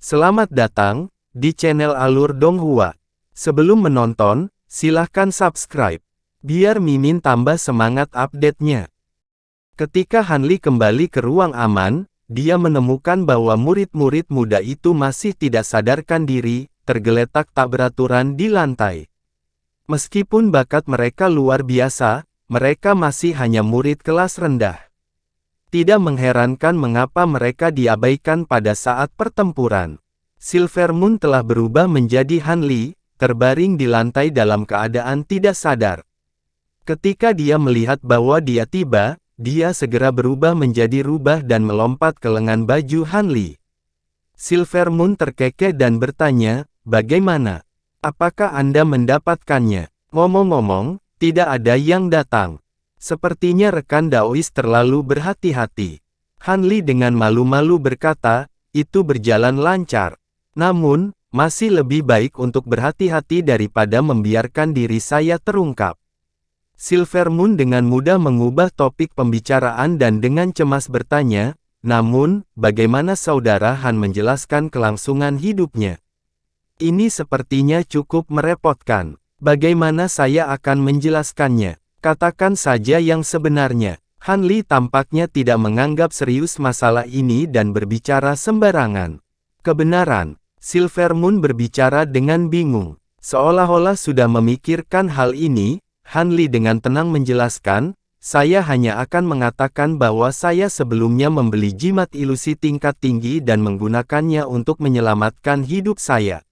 Selamat datang di channel Alur Donghua. Sebelum menonton, silahkan subscribe, biar Mimin tambah semangat update-nya. Ketika Hanli kembali ke ruang aman, dia menemukan bahwa murid-murid muda itu masih tidak sadarkan diri, tergeletak tak beraturan di lantai. Meskipun bakat mereka luar biasa, mereka masih hanya murid kelas rendah. Tidak mengherankan mengapa mereka diabaikan pada saat pertempuran. Silver Moon telah berubah menjadi Hanli, terbaring di lantai dalam keadaan tidak sadar. Ketika dia melihat bahwa dia tiba, dia segera berubah menjadi rubah dan melompat ke lengan baju Hanli. Silver Moon terkekeh dan bertanya, "Bagaimana? Apakah Anda mendapatkannya?" Ngomong-ngomong, tidak ada yang datang. Sepertinya rekan Daois terlalu berhati-hati. Hanli dengan malu-malu berkata, "Itu berjalan lancar. Namun, masih lebih baik untuk berhati-hati daripada membiarkan diri saya terungkap." Silver Moon dengan mudah mengubah topik pembicaraan dan dengan cemas bertanya, "Namun, bagaimana saudara Han menjelaskan kelangsungan hidupnya? Ini sepertinya cukup merepotkan. Bagaimana saya akan menjelaskannya? Katakan saja yang sebenarnya." Hanli tampaknya tidak menganggap serius masalah ini dan berbicara sembarangan. "Kebenaran." Silver Moon berbicara dengan bingung. Seolah-olah sudah memikirkan hal ini, Hanli dengan tenang menjelaskan, "Saya hanya akan mengatakan bahwa saya sebelumnya membeli jimat ilusi tingkat tinggi dan menggunakannya untuk menyelamatkan hidup saya.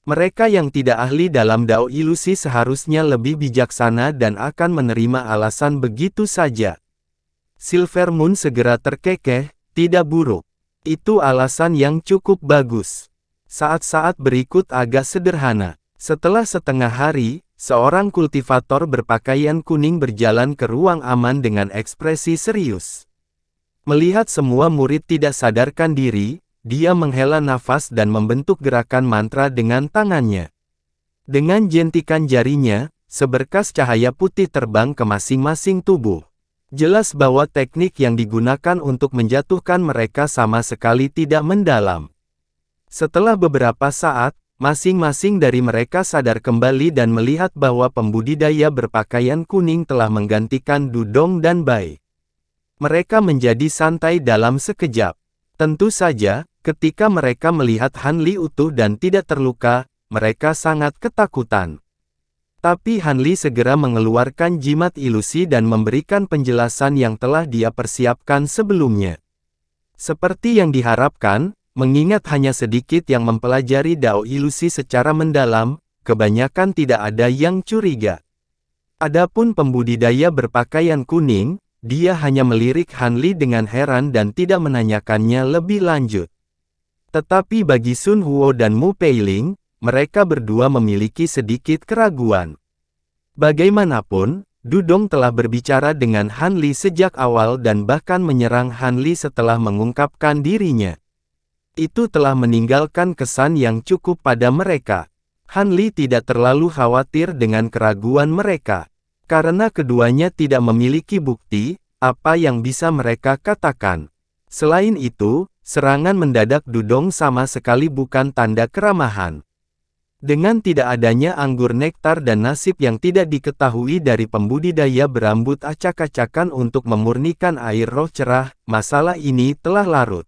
Mereka yang tidak ahli dalam dao ilusi seharusnya lebih bijaksana dan akan menerima alasan begitu saja." Silver Moon segera terkekeh, "Tidak buruk. Itu alasan yang cukup bagus." Saat-saat berikut agak sederhana. Setelah setengah hari, seorang kultivator berpakaian kuning berjalan ke ruang aman dengan ekspresi serius. Melihat semua murid tidak sadarkan diri, dia menghela nafas dan membentuk gerakan mantra dengan tangannya. Dengan jentikan jarinya, seberkas cahaya putih terbang ke masing-masing tubuh. Jelas bahwa teknik yang digunakan untuk menjatuhkan mereka sama sekali tidak mendalam. Setelah beberapa saat, masing-masing dari mereka sadar kembali dan melihat bahwa pembudidaya berpakaian kuning telah menggantikan Dudong dan Bai. Mereka menjadi santai dalam sekejap. Tentu saja, ketika mereka melihat Hanli utuh dan tidak terluka, mereka sangat ketakutan. Tapi Hanli segera mengeluarkan jimat ilusi dan memberikan penjelasan yang telah dia persiapkan sebelumnya. Seperti yang diharapkan, mengingat hanya sedikit yang mempelajari dao ilusi secara mendalam, kebanyakan tidak ada yang curiga. Adapun pembudidaya berpakaian kuning, dia hanya melirik Hanli dengan heran dan tidak menanyakannya lebih lanjut. Tetapi bagi Sun Huo dan Mu Peiling, mereka berdua memiliki sedikit keraguan. Bagaimanapun, Dudong telah berbicara dengan Hanli sejak awal dan bahkan menyerang Hanli setelah mengungkapkan dirinya. Itu telah meninggalkan kesan yang cukup pada mereka. Hanli tidak terlalu khawatir dengan keraguan mereka. Karena keduanya tidak memiliki bukti, apa yang bisa mereka katakan. Selain itu, serangan mendadak Dudong sama sekali bukan tanda keramahan. Dengan tidak adanya anggur nektar dan nasib yang tidak diketahui dari pembudidaya berambut acak-acakan untuk memurnikan air roh cerah, masalah ini telah larut.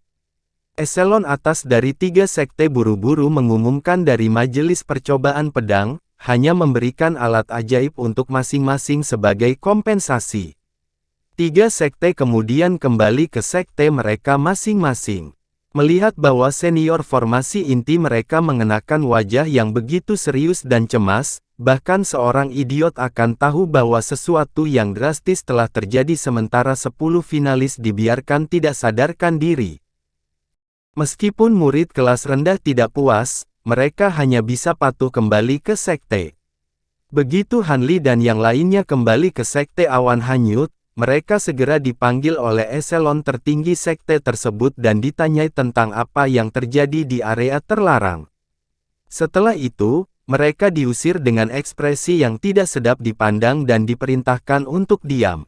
Eselon atas dari 3 sekte buru-buru mengumumkan dari majelis percobaan pedang, hanya memberikan alat ajaib untuk masing-masing sebagai kompensasi. 3 sekte kemudian kembali ke sekte mereka masing-masing. Melihat bahwa senior formasi inti mereka mengenakan wajah yang begitu serius dan cemas, bahkan seorang idiot akan tahu bahwa sesuatu yang drastis telah terjadi sementara 10 finalis dibiarkan tidak sadarkan diri. Meskipun murid kelas rendah tidak puas, mereka hanya bisa patuh kembali ke sekte. Begitu Hanli dan yang lainnya kembali ke sekte awan hanyut, mereka segera dipanggil oleh eselon tertinggi sekte tersebut dan ditanyai tentang apa yang terjadi di area terlarang. Setelah itu, mereka diusir dengan ekspresi yang tidak sedap dipandang dan diperintahkan untuk diam.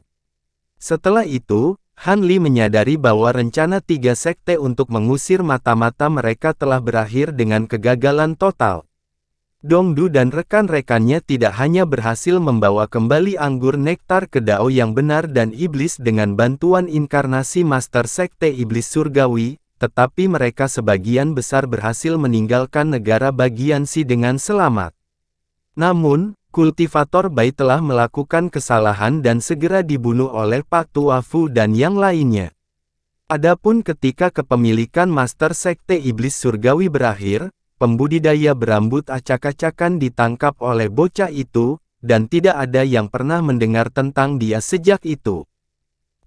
Setelah itu, Han Li menyadari bahwa rencana tiga sekte untuk mengusir mata-mata mereka telah berakhir dengan kegagalan total. Dong Du dan rekan-rekannya tidak hanya berhasil membawa kembali anggur nektar ke Dao yang benar dan iblis dengan bantuan inkarnasi Master Sekte Iblis Surgawi, tetapi mereka sebagian besar berhasil meninggalkan negara bagian Si dengan selamat. Namun, kultivator Bai telah melakukan kesalahan dan segera dibunuh oleh Pak Tua Fu dan yang lainnya. Adapun ketika kepemilikan Master Sekte Iblis Surgawi berakhir, pembudidaya berambut acak-acakan ditangkap oleh bocah itu, dan tidak ada yang pernah mendengar tentang dia sejak itu.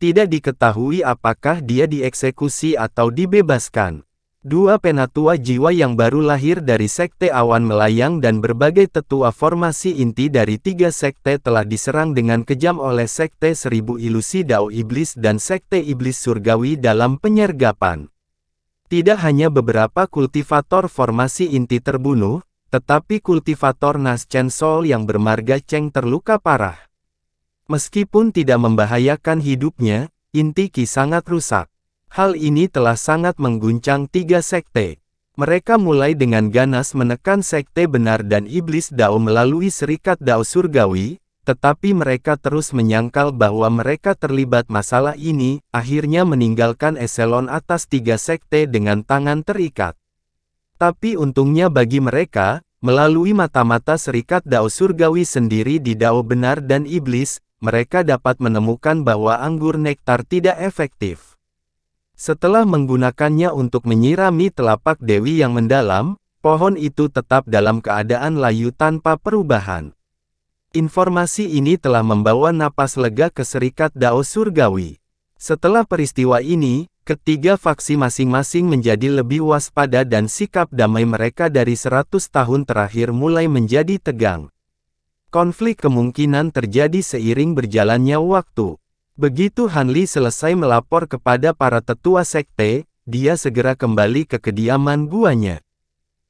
Tidak diketahui apakah dia dieksekusi atau dibebaskan. Dua penatua jiwa yang baru lahir dari Sekte Awan Melayang dan berbagai tetua formasi inti dari tiga sekte telah diserang dengan kejam oleh Sekte Seribu Ilusi Dao Iblis dan Sekte Iblis Surgawi dalam penyergapan. Tidak hanya beberapa kultivator formasi inti terbunuh, tetapi kultivator Nas Chen Sol yang bermarga Cheng terluka parah. Meskipun tidak membahayakan hidupnya, inti Qi sangat rusak. Hal ini telah sangat mengguncang tiga sekte. Mereka mulai dengan ganas menekan Sekte Benar dan Iblis Dao melalui Serikat Dao Surgawi, tetapi mereka terus menyangkal bahwa mereka terlibat masalah ini, akhirnya meninggalkan eselon atas tiga sekte dengan tangan terikat. Tapi untungnya bagi mereka, melalui mata-mata Serikat Dao Surgawi sendiri di Dao Benar dan Iblis, mereka dapat menemukan bahwa anggur nektar tidak efektif. Setelah menggunakannya untuk menyirami telapak dewi yang mendalam, pohon itu tetap dalam keadaan layu tanpa perubahan. Informasi ini telah membawa napas lega ke Serikat Dao Surgawi. Setelah peristiwa ini, ketiga faksi masing-masing menjadi lebih waspada dan sikap damai mereka dari 100 tahun terakhir mulai menjadi tegang. Konflik kemungkinan terjadi seiring berjalannya waktu. Begitu Han Li selesai melapor kepada para tetua sekte, dia segera kembali ke kediaman guanya.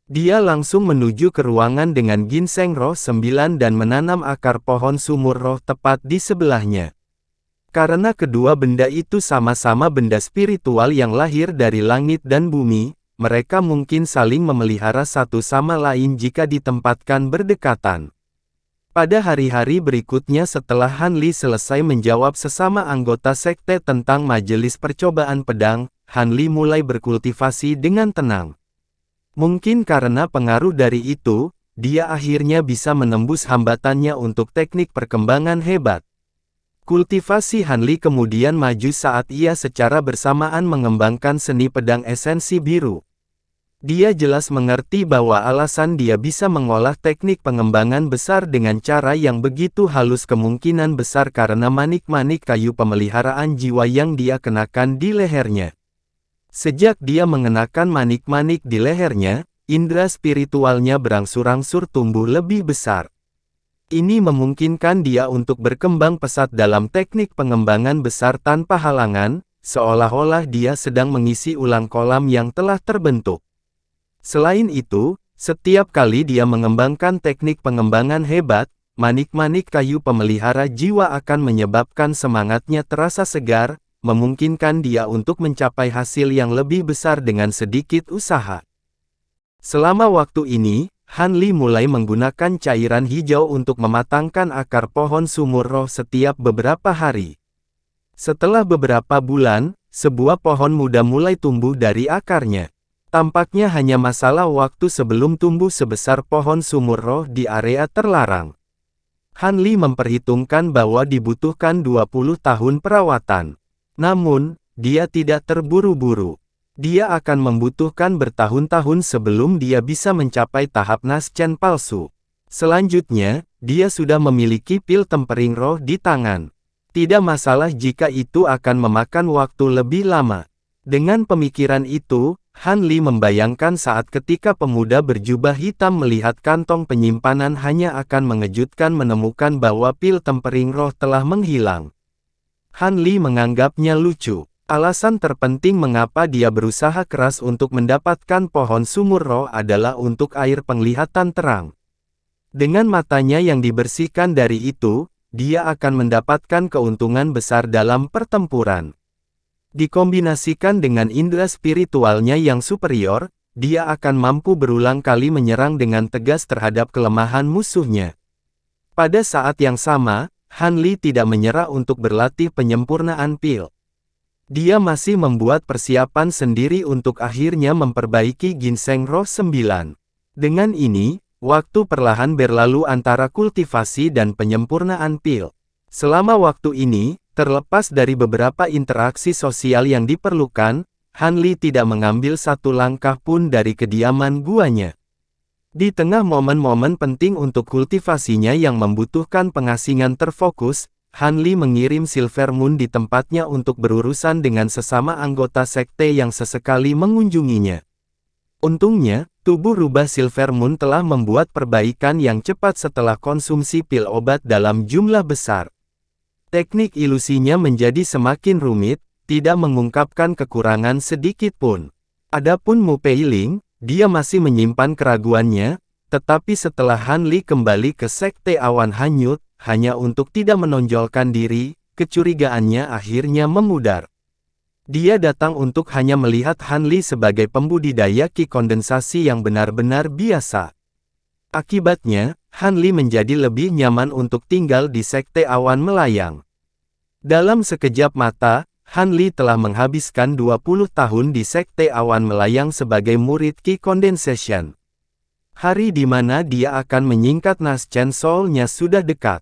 Dia langsung menuju ke ruangan dengan ginseng roh 9 dan menanam akar pohon sumur roh tepat di sebelahnya. Karena kedua benda itu sama-sama benda spiritual yang lahir dari langit dan bumi, mereka mungkin saling memelihara satu sama lain jika ditempatkan berdekatan. Pada hari-hari berikutnya setelah Han Li selesai menjawab sesama anggota sekte tentang majelis percobaan pedang, Han Li mulai berkultivasi dengan tenang. Mungkin karena pengaruh dari itu, dia akhirnya bisa menembus hambatannya untuk teknik perkembangan hebat. Kultivasi Han Li kemudian maju saat ia secara bersamaan mengembangkan seni pedang esensi biru. Dia jelas mengerti bahwa alasan dia bisa mengolah teknik pengembangan besar dengan cara yang begitu halus kemungkinan besar karena manik-manik kayu pemeliharaan jiwa yang dia kenakan di lehernya. Sejak dia mengenakan manik-manik di lehernya, indera spiritualnya berangsur-angsur tumbuh lebih besar. Ini memungkinkan dia untuk berkembang pesat dalam teknik pengembangan besar tanpa halangan, seolah-olah dia sedang mengisi ulang kolam yang telah terbentuk. Selain itu, setiap kali dia mengembangkan teknik pengembangan hebat, manik-manik kayu pemelihara jiwa akan menyebabkan semangatnya terasa segar, memungkinkan dia untuk mencapai hasil yang lebih besar dengan sedikit usaha. Selama waktu ini, Han Li mulai menggunakan cairan hijau untuk mematangkan akar pohon sumur roh setiap beberapa hari. Setelah beberapa bulan, sebuah pohon muda mulai tumbuh dari akarnya. Tampaknya hanya masalah waktu sebelum tumbuh sebesar pohon sumur roh di area terlarang. Han Li memperhitungkan bahwa dibutuhkan 20 tahun perawatan. Namun, dia tidak terburu-buru. Dia akan membutuhkan bertahun-tahun sebelum dia bisa mencapai tahap Nas Chen palsu. Selanjutnya, dia sudah memiliki pil tempering roh di tangan. Tidak masalah jika itu akan memakan waktu lebih lama. Dengan pemikiran itu, Han Li membayangkan saat ketika pemuda berjubah hitam melihat kantong penyimpanan hanya akan mengejutkan menemukan bahwa pil tempering roh telah menghilang. Han Li menganggapnya lucu. Alasan terpenting mengapa dia berusaha keras untuk mendapatkan pohon sumur roh adalah untuk air penglihatan terang. Dengan matanya yang dibersihkan dari itu, dia akan mendapatkan keuntungan besar dalam pertempuran. Dikombinasikan dengan indera spiritualnya yang superior, dia akan mampu berulang kali menyerang dengan tegas terhadap kelemahan musuhnya. Pada saat yang sama, Han Li tidak menyerah untuk berlatih penyempurnaan pil. Dia masih membuat persiapan sendiri untuk akhirnya memperbaiki ginseng roh 9. Dengan ini, waktu perlahan berlalu antara kultivasi dan penyempurnaan pil. Selama waktu ini, terlepas dari beberapa interaksi sosial yang diperlukan, Han Li tidak mengambil satu langkah pun dari kediaman guanya. Di tengah momen-momen penting untuk kultivasinya yang membutuhkan pengasingan terfokus, Han Li mengirim Silver Moon di tempatnya untuk berurusan dengan sesama anggota sekte yang sesekali mengunjunginya. Untungnya, tubuh rubah Silver Moon telah membuat perbaikan yang cepat setelah konsumsi pil obat dalam jumlah besar. Teknik ilusinya menjadi semakin rumit, tidak mengungkapkan kekurangan sedikit pun. Adapun Mu Peiling, dia masih menyimpan keraguannya, tetapi setelah Han Li kembali ke Sekte Awan Hanyut, hanya untuk tidak menonjolkan diri, kecurigaannya akhirnya memudar. Dia datang untuk hanya melihat Han Li sebagai pembudidaya ki kondensasi yang benar-benar biasa. Akibatnya, Han Li menjadi lebih nyaman untuk tinggal di Sekte Awan Melayang. Dalam sekejap mata, Han Li telah menghabiskan 20 tahun di Sekte Awan Melayang sebagai murid Ki Condensation. Hari di mana dia akan menyingkat Naschen Soul-nya sudah dekat.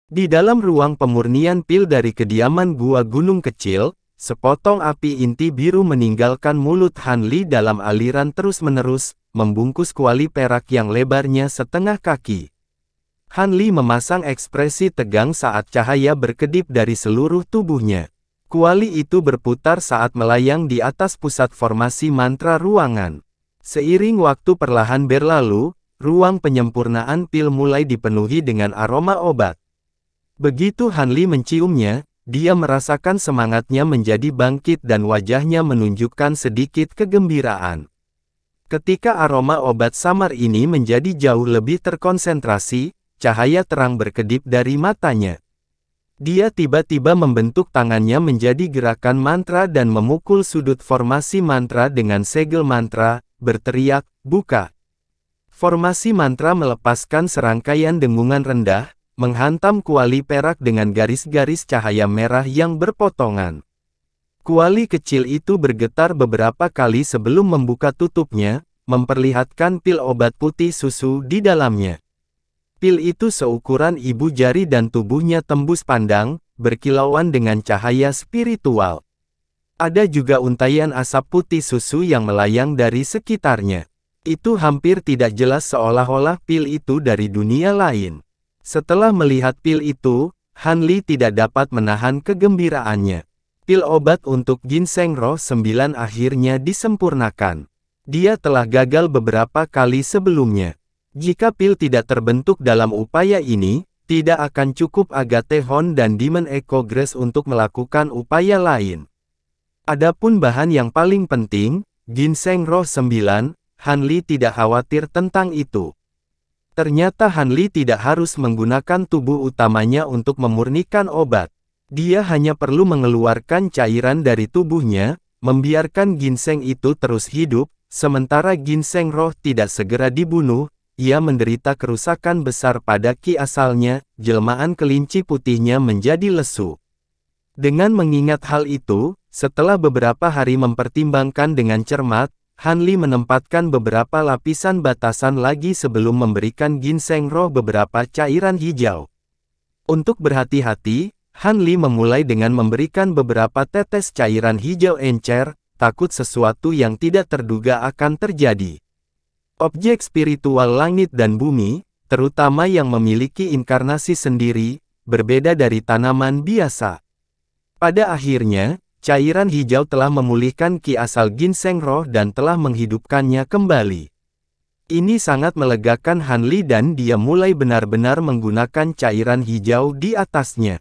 Di dalam ruang pemurnian pil dari kediaman gua gunung kecil, sepotong api inti biru meninggalkan mulut Han Li dalam aliran terus-menerus, membungkus kuali perak yang lebarnya setengah kaki. Han Li memasang ekspresi tegang saat cahaya berkedip dari seluruh tubuhnya. Kuali itu berputar saat melayang di atas pusat formasi mantra ruangan. Seiring waktu perlahan berlalu, ruang penyempurnaan pil mulai dipenuhi dengan aroma obat. Begitu Han Li menciumnya, dia merasakan semangatnya menjadi bangkit dan wajahnya menunjukkan sedikit kegembiraan. Ketika aroma obat samar ini menjadi jauh lebih terkonsentrasi, cahaya terang berkedip dari matanya. Dia tiba-tiba membentuk tangannya menjadi gerakan mantra dan memukul sudut formasi mantra dengan segel mantra, berteriak, "Buka!" Formasi mantra melepaskan serangkaian dengungan rendah, menghantam kuali perak dengan garis-garis cahaya merah yang berpotongan. Kuali kecil itu bergetar beberapa kali sebelum membuka tutupnya, memperlihatkan pil obat putih susu di dalamnya. Pil itu seukuran ibu jari dan tubuhnya tembus pandang, berkilauan dengan cahaya spiritual. Ada juga untaian asap putih susu yang melayang dari sekitarnya. Itu hampir tidak jelas seolah-olah pil itu dari dunia lain. Setelah melihat pil itu, Han Li tidak dapat menahan kegembiraannya. Pil obat untuk ginseng roh 9 akhirnya disempurnakan. Dia telah gagal beberapa kali sebelumnya. Jika pil tidak terbentuk dalam upaya ini, tidak akan cukup Agathe Hon dan Demon Echo Grace untuk melakukan upaya lain. Adapun bahan yang paling penting, ginseng roh 9, Han Li tidak khawatir tentang itu. Ternyata Han Li tidak harus menggunakan tubuh utamanya untuk memurnikan obat. Dia hanya perlu mengeluarkan cairan dari tubuhnya, membiarkan ginseng itu terus hidup, sementara ginseng roh tidak segera dibunuh. Ia menderita kerusakan besar pada ki asalnya, jelmaan kelinci putihnya menjadi lesu. Dengan mengingat hal itu, setelah beberapa hari mempertimbangkan dengan cermat, Han Li menempatkan beberapa lapisan batasan lagi sebelum memberikan ginseng roh beberapa cairan hijau. Untuk berhati-hati, Han Li memulai dengan memberikan beberapa tetes cairan hijau encer, takut sesuatu yang tidak terduga akan terjadi. Objek spiritual langit dan bumi, terutama yang memiliki inkarnasi sendiri, berbeda dari tanaman biasa. Pada akhirnya, cairan hijau telah memulihkan ki asal ginseng roh dan telah menghidupkannya kembali. Ini sangat melegakan Han Li dan dia mulai benar-benar menggunakan cairan hijau di atasnya.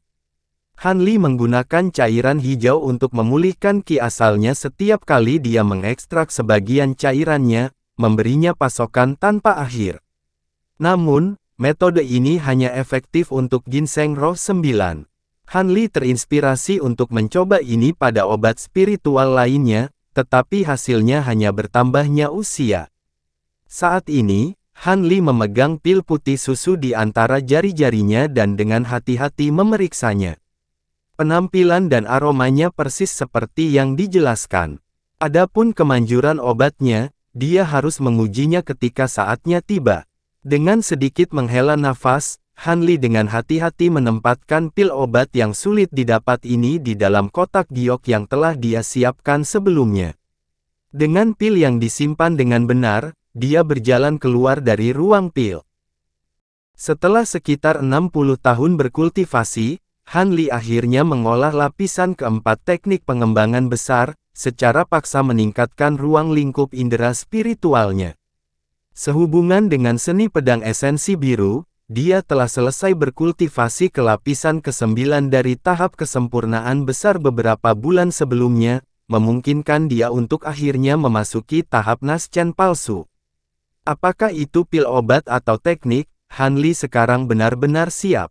Han Li menggunakan cairan hijau untuk memulihkan ki asalnya setiap kali dia mengekstrak sebagian cairannya, memberinya pasokan tanpa akhir. Namun, metode ini hanya efektif untuk ginseng roh 9. Han Li terinspirasi untuk mencoba ini pada obat spiritual lainnya, tetapi hasilnya hanya bertambahnya usia. Saat ini, Han Li memegang pil putih susu di antara jari-jarinya dan dengan hati-hati memeriksanya. Penampilan dan aromanya persis seperti yang dijelaskan. Adapun kemanjuran obatnya, dia harus mengujinya ketika saatnya tiba. Dengan sedikit menghela nafas, Han Li dengan hati-hati menempatkan pil obat yang sulit didapat ini di dalam kotak giok yang telah dia siapkan sebelumnya. Dengan pil yang disimpan dengan benar, dia berjalan keluar dari ruang pil. Setelah sekitar 60 tahun berkultivasi, Han Li akhirnya mengolah lapisan keempat teknik pengembangan besar, secara paksa meningkatkan ruang lingkup indera spiritualnya. Sehubungan dengan seni pedang esensi biru, dia telah selesai berkultivasi ke lapisan ke-9 dari tahap kesempurnaan besar beberapa bulan sebelumnya, memungkinkan dia untuk akhirnya memasuki tahap Naschen palsu. Apakah itu pil obat atau teknik, Han Li sekarang benar-benar siap.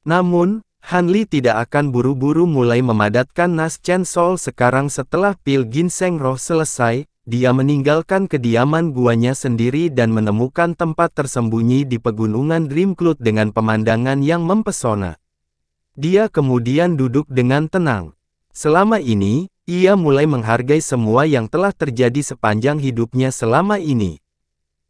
Namun, Han Li tidak akan buru-buru mulai memadatkan Naschen Soul sekarang. Setelah pil ginseng roh selesai, dia meninggalkan kediaman guanya sendiri dan menemukan tempat tersembunyi di pegunungan Dreamcloud dengan pemandangan yang mempesona. Dia kemudian duduk dengan tenang. Selama ini, ia mulai menghargai semua yang telah terjadi sepanjang hidupnya selama ini.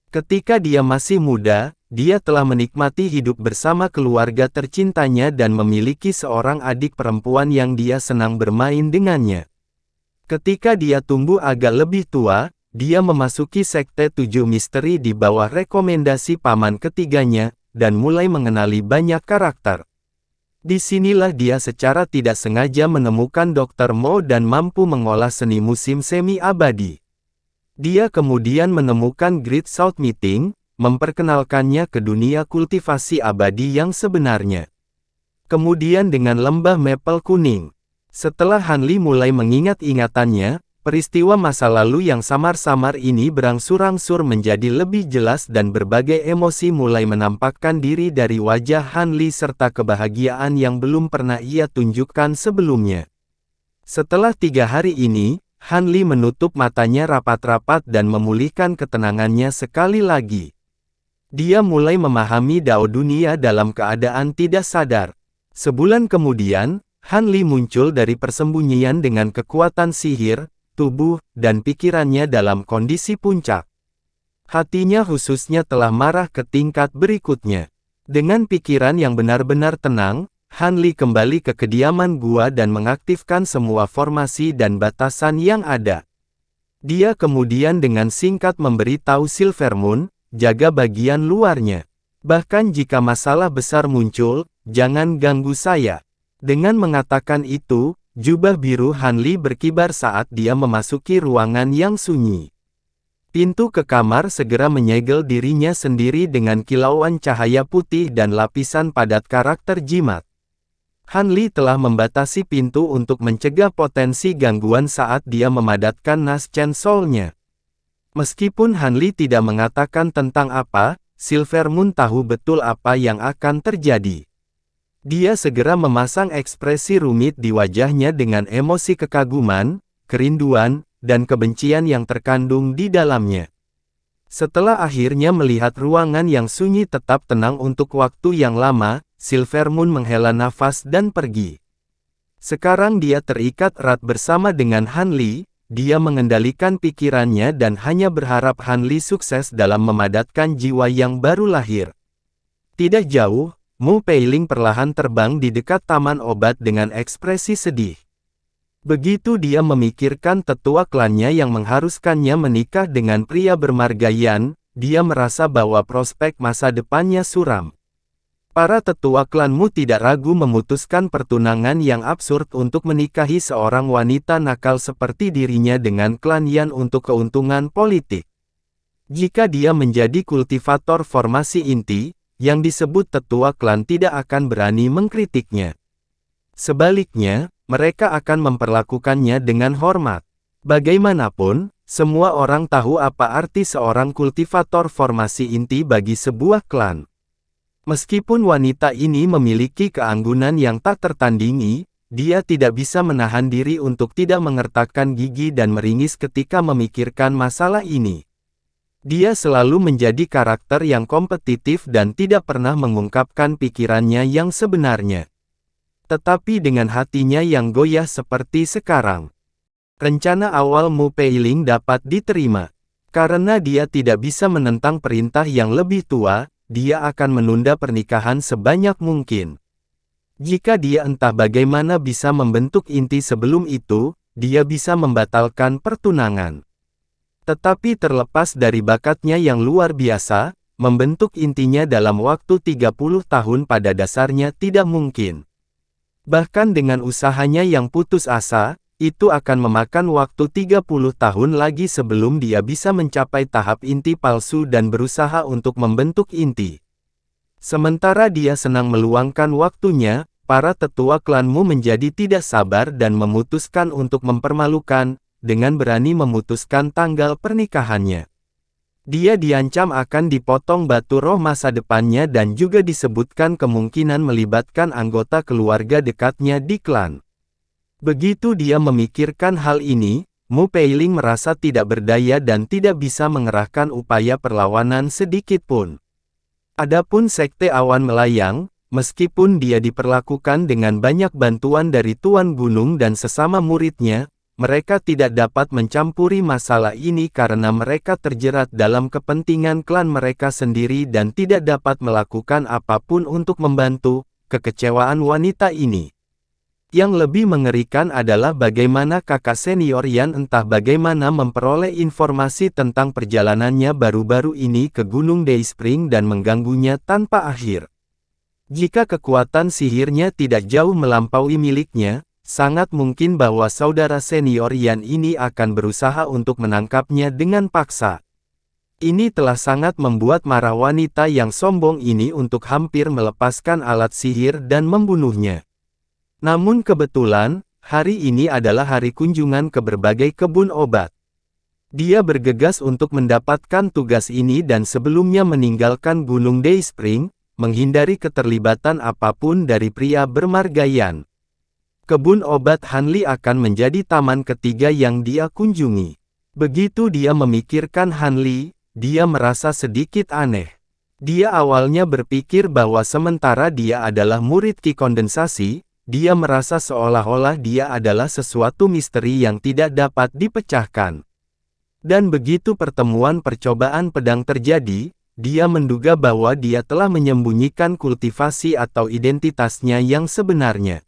Ketika dia masih muda, dia telah menikmati hidup bersama keluarga tercintanya dan memiliki seorang adik perempuan yang dia senang bermain dengannya. Ketika dia tumbuh agak lebih tua, dia memasuki Sekte 7 Misteri di bawah rekomendasi paman ketiganya, dan mulai mengenali banyak karakter. Disinilah dia secara tidak sengaja menemukan Dr. Mo dan mampu mengolah seni musim semi-abadi. Dia kemudian menemukan Great South Meeting, memperkenalkannya ke dunia kultivasi abadi yang sebenarnya. Kemudian dengan lembah Maple Kuning. Setelah Han Li mulai mengingat-ingatannya, peristiwa masa lalu yang samar-samar ini berangsur-angsur menjadi lebih jelas dan berbagai emosi mulai menampakkan diri dari wajah Han Li serta kebahagiaan yang belum pernah ia tunjukkan sebelumnya. Setelah 3 hari ini, Han Li menutup matanya rapat-rapat dan memulihkan ketenangannya sekali lagi. Dia mulai memahami Dao dunia dalam keadaan tidak sadar. Sebulan kemudian, Han Li muncul dari persembunyian dengan kekuatan sihir, tubuh, dan pikirannya dalam kondisi puncak. Hatinya khususnya telah marah ke tingkat berikutnya. Dengan pikiran yang benar-benar tenang, Han Li kembali ke kediaman gua dan mengaktifkan semua formasi dan batasan yang ada. Dia kemudian dengan singkat memberitahu Silvermoon, jaga bagian luarnya. Bahkan jika masalah besar muncul, jangan ganggu saya. Dengan mengatakan itu, jubah biru Han Li berkibar saat dia memasuki ruangan yang sunyi. Pintu ke kamar segera menyegel dirinya sendiri dengan kilauan cahaya putih dan lapisan padat karakter jimat. Han Li telah membatasi pintu untuk mencegah potensi gangguan saat dia memadatkan Naschen Soul-nya. Meskipun Han Li tidak mengatakan tentang apa, Silvermoon tahu betul apa yang akan terjadi. Dia segera memasang ekspresi rumit di wajahnya dengan emosi kekaguman, kerinduan, dan kebencian yang terkandung di dalamnya. Setelah akhirnya melihat ruangan yang sunyi tetap tenang untuk waktu yang lama, Silvermoon menghela nafas dan pergi. Sekarang dia terikat erat bersama dengan Han Li. Dia mengendalikan pikirannya dan hanya berharap Han Li sukses dalam memadatkan jiwa yang baru lahir. Tidak jauh, Mu Peiling perlahan terbang di dekat taman obat dengan ekspresi sedih. Begitu dia memikirkan tetua klannya yang mengharuskannya menikah dengan pria bermarga Yan, dia merasa bahwa prospek masa depannya suram. Para tetua klan Mu tidak ragu memutuskan pertunangan yang absurd untuk menikahi seorang wanita nakal seperti dirinya dengan klan Yan untuk keuntungan politik. Jika dia menjadi kultivator formasi inti, yang disebut tetua klan tidak akan berani mengkritiknya. Sebaliknya, mereka akan memperlakukannya dengan hormat. Bagaimanapun, semua orang tahu apa arti seorang kultivator formasi inti bagi sebuah klan. Meskipun wanita ini memiliki keanggunan yang tak tertandingi, dia tidak bisa menahan diri untuk tidak mengertakkan gigi dan meringis ketika memikirkan masalah ini. Dia selalu menjadi karakter yang kompetitif dan tidak pernah mengungkapkan pikirannya yang sebenarnya. Tetapi dengan hatinya yang goyah seperti sekarang, rencana awal Mu Peiling dapat diterima. Karena dia tidak bisa menentang perintah yang lebih tua, dia akan menunda pernikahan sebanyak mungkin. Jika dia entah bagaimana bisa membentuk inti sebelum itu, dia bisa membatalkan pertunangan. Tetapi terlepas dari bakatnya yang luar biasa, membentuk intinya dalam waktu 30 tahun pada dasarnya tidak mungkin. Bahkan dengan usahanya yang putus asa, itu akan memakan waktu 30 tahun lagi sebelum dia bisa mencapai tahap inti palsu dan berusaha untuk membentuk inti. Sementara dia senang meluangkan waktunya, para tetua klanmu menjadi tidak sabar dan memutuskan untuk mempermalukan, dengan berani memutuskan tanggal pernikahannya. Dia diancam akan dipotong batu roh masa depannya dan juga disebutkan kemungkinan melibatkan anggota keluarga dekatnya di klan. Begitu dia memikirkan hal ini, Mu Peiling merasa tidak berdaya dan tidak bisa mengerahkan upaya perlawanan sedikit pun. Adapun Sekte Awan Melayang, meskipun dia diperlakukan dengan banyak bantuan dari Tuan Gunung dan sesama muridnya, mereka tidak dapat mencampuri masalah ini karena mereka terjerat dalam kepentingan klan mereka sendiri dan tidak dapat melakukan apapun untuk membantu kekecewaan wanita ini. Yang lebih mengerikan adalah bagaimana kakak senior Yan entah bagaimana memperoleh informasi tentang perjalanannya baru-baru ini ke Gunung Dayspring dan mengganggunya tanpa akhir. Jika kekuatan sihirnya tidak jauh melampaui miliknya, sangat mungkin bahwa saudara senior Yan ini akan berusaha untuk menangkapnya dengan paksa. Ini telah sangat membuat marah wanita yang sombong ini untuk hampir melepaskan alat sihir dan membunuhnya. Namun kebetulan, hari ini adalah hari kunjungan ke berbagai kebun obat. Dia bergegas untuk mendapatkan tugas ini dan sebelumnya meninggalkan Gunung Dayspring, menghindari keterlibatan apapun dari pria bermarga Yan. Kebun obat Hanli akan menjadi taman ketiga yang dia kunjungi. Begitu dia memikirkan Hanli, dia merasa sedikit aneh. Dia awalnya berpikir bahwa sementara dia adalah murid Ki Kondensasi, dia merasa seolah-olah dia adalah sesuatu misteri yang tidak dapat dipecahkan. Dan begitu pertemuan percobaan pedang terjadi, dia menduga bahwa dia telah menyembunyikan kultivasi atau identitasnya yang sebenarnya.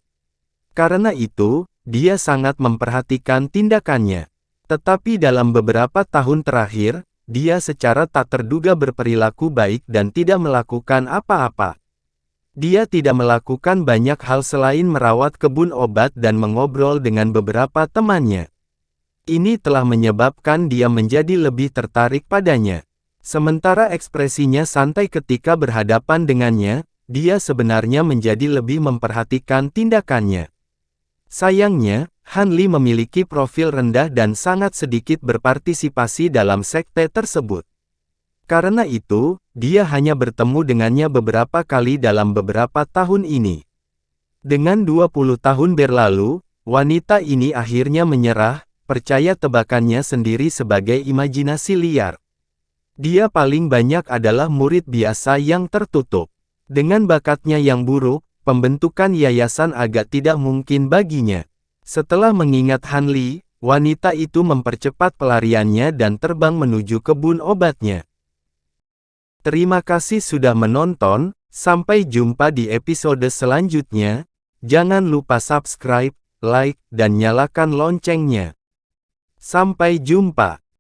Karena itu, dia sangat memperhatikan tindakannya. Tetapi dalam beberapa tahun terakhir, dia secara tak terduga berperilaku baik dan tidak melakukan apa-apa. Dia tidak melakukan banyak hal selain merawat kebun obat dan mengobrol dengan beberapa temannya. Ini telah menyebabkan dia menjadi lebih tertarik padanya. Sementara ekspresinya santai ketika berhadapan dengannya, dia sebenarnya menjadi lebih memperhatikan tindakannya. Sayangnya, Hanli memiliki profil rendah dan sangat sedikit berpartisipasi dalam sekte tersebut. Karena itu, dia hanya bertemu dengannya beberapa kali dalam beberapa tahun ini. Dengan 20 tahun berlalu, wanita ini akhirnya menyerah, percaya tebakannya sendiri sebagai imajinasi liar. Dia paling banyak adalah murid biasa yang tertutup. Dengan bakatnya yang buruk, pembentukan yayasan agak tidak mungkin baginya. Setelah mengingat Hanli, wanita itu mempercepat pelariannya dan terbang menuju kebun obatnya. Terima kasih sudah menonton, sampai jumpa di episode selanjutnya. Jangan lupa subscribe, like, dan nyalakan loncengnya. Sampai jumpa.